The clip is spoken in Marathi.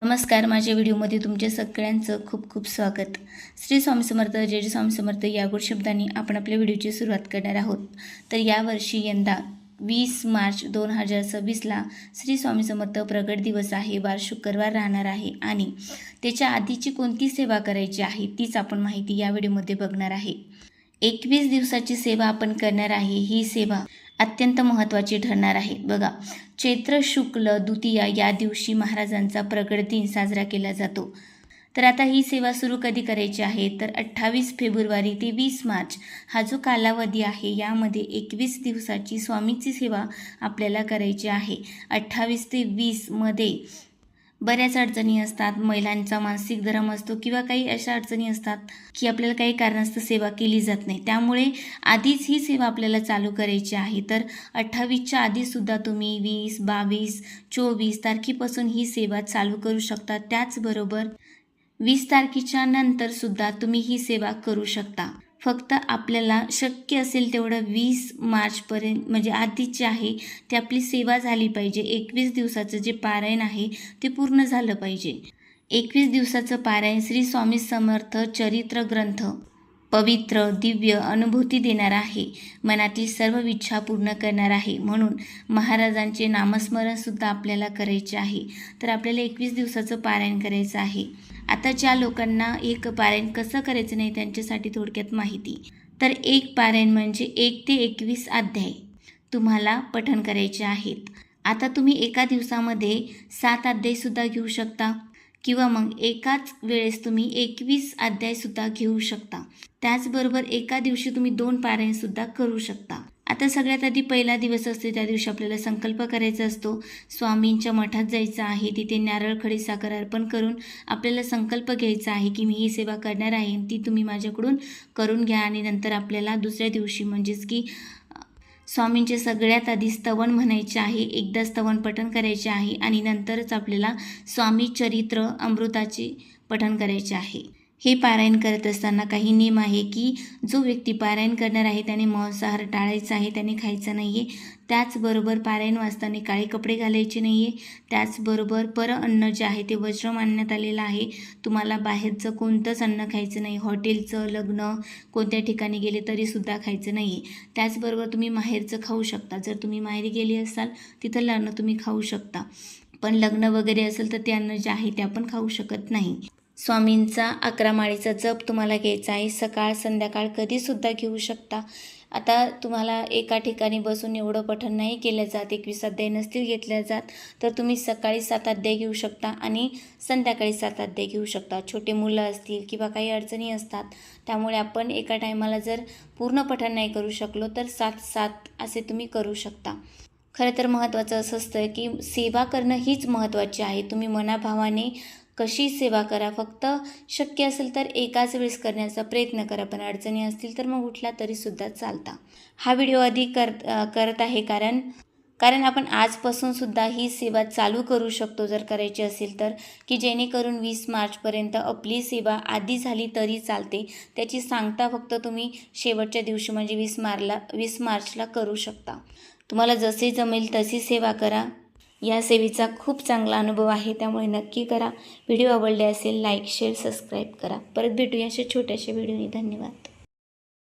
नमस्कार, माझ्या व्हिडिओमध्ये तुमच्या सगळ्यांचं खूप खूप स्वागत. श्री स्वामी समर्थ, जय जय स्वामी समर्थ या गोड शब्दांनी आपण आपल्या व्हिडिओची सुरुवात करणार आहोत. तर यावर्षी यंदा 20 मार्च 2026ला श्री स्वामी समर्थ प्रगट दिवस आहे. वार शुक्रवार राहणार आहे आणि त्याच्या आधीची कोणती सेवा करायची आहे तीच आपण माहिती या व्हिडिओमध्ये बघणार आहे. 21 दिवसाची सेवा आपण करणार आहे. ही सेवा अत्यंत महत्त्वाची ठरणार आहे. बघा, चैत्र शुक्ल द्वितीया या दिवशी महाराजांचा प्रगट दिन साजरा केला जातो. तर आता ही सेवा सुरू कधी करायची आहे तर 28 फेब्रुवारी ते 20 मार्च हा जो कालावधी आहे यामध्ये 21 दिवसाची स्वामीची सेवा आपल्याला करायची आहे. 28 ते 20 मध्ये बऱ्याच अडचणी असतात, महिलांचा मानसिक धर्म असतो किंवा काही अशा अडचणी असतात की आपल्याला काही कारणास्तव सेवा केली जात नाही. त्यामुळे आधीच ही सेवा आपल्याला चालू करायची आहे. तर 28च्या आधीसुद्धा तुम्ही 20, 22, 24 तारखेपासून ही सेवा चालू करू शकता. त्याचबरोबर 20 तारखेच्या नंतरसुद्धा तुम्ही ही सेवा करू शकता. फक्त आपल्याला शक्य असेल तेवढं 20 मार्चपर्यंत म्हणजे आधीची आहे ती आपली सेवा झाली पाहिजे. 21 दिवसाचं जे पारायण आहे ते पूर्ण झालं पाहिजे. 21 दिवसाचं पारायण श्री स्वामी समर्थ चरित्र ग्रंथ पवित्र दिव्य अनुभूती देणार आहे. मनातील सर्व इच्छा पूर्ण करणार आहे. म्हणून महाराजांचे नामस्मरणसुद्धा आपल्याला करायचे आहे. तर आपल्याला 21 दिवसाचं पारायण करायचं आहे. आता ज्या लोकांना एक पारायण कसं करायचं नाही त्यांच्यासाठी थोडक्यात माहिती. तर एक पारायण म्हणजे 1 ते 21 अध्याय तुम्हाला पठण करायचे आहेत. आता तुम्ही एका दिवसामध्ये 7 अध्यायसुद्धा घेऊ शकता किंवा मग एकाच वेळेस तुम्ही 21 अध्यायसुद्धा घेऊ शकता. त्याचबरोबर एका दिवशी तुम्ही 2 पारायणसुद्धा करू शकता. आता सगळ्यात आधी पहिला दिवस असतो त्या दिवशी आपल्याला संकल्प करायचा असतो. स्वामींच्या मठात जायचं आहे. तिथे नारळ खडी साखर अर्पण करून आपल्याला संकल्प घ्यायचा आहे की मी ही सेवा करणार आहे ती तुम्ही माझ्याकडून करून घ्या. आणि नंतर आपल्याला दुसऱ्या दिवशी म्हणजेच की स्वामींचे सगळ्यात आधी स्तवन म्हणायचे आहे. एकदा स्तवन पठण करायचे आहे आणि नंतरच आपल्याला स्वामी चरित्र अमृताचे पठण करायचे आहे. हे पारायण करत असताना काही नियम आहे की जो व्यक्ती पारायण करणार आहे त्याने मांसाहार टाळायचा आहे, त्याने खायचं नाही आहे. त्याचबरोबर पारायण वाचताना काळे कपडे घालायचे नाही आहे. त्याचबरोबर अन्न जे आहे ते वज्र मानण्यात आलेलं आहे. तुम्हाला बाहेरचं कोणतंच अन्न खायचं नाही. हॉटेलचं, लग्न कोणत्या ठिकाणी गेले तरीसुद्धा खायचं नाही आहे. त्याचबरोबर तुम्ही माहेरचं खाऊ शकता. जर तुम्ही माहेरी गेले असाल तिथलं अन्न तुम्ही खाऊ शकता. पण लग्न वगैरे असेल तर ते अन्न जे आहे ते आपण खाऊ शकत नाही. स्वामींचा 11 माळीचा जप तुम्हाला घ्यायचा आहे. सकाळ संध्याकाळ कधीसुद्धा घेऊ शकता. आता तुम्हाला एका ठिकाणी बसून एवढं पठण नाही केलं जात, 21 अध्याय नसतील घेतल्या जात तर तुम्ही सकाळी 7 अध्याय घेऊ शकता आणि संध्याकाळी 7 अध्याय घेऊ शकता. छोटे मुलं असतील किंवा काही अडचणी असतात त्यामुळे आपण एका टायमाला जर पूर्ण पठण नाही करू शकलो तर 7-7 असे तुम्ही करू शकता. खरं तर महत्त्वाचं असं असतं की सेवा करणं हीच महत्त्वाची आहे. तुम्ही मनाभावाने कशी सेवा करा. फक्त शक्य असेल तर एकाच वेळेस करण्याचा प्रयत्न करा. पण अडचणी असतील तर मग उठला तरीसुद्धा चालता. हा व्हिडिओ आधी करत आहे कारण आपण आजपासून सुद्धा ही सेवा चालू करू शकतो जर करायची असेल तर, की जेणेकरून 20 मार्चपर्यंत आपली सेवा आधी झाली तरी चालते. त्याची सांगता फक्त तुम्ही शेवटच्या दिवशी म्हणजे 20 मार्चला करू शकता. तुम्हाला जसे जमेल तशी सेवा करा. या सेवेचा खूप चांगला अनुभव आहे त्यामुळे नक्की करा. व्हिडिओ आवडले असेल लाईक, शेअर, सबस्क्राईब करा. परत भेटूया अशा छोट्याशा व्हिडिओनी. धन्यवाद.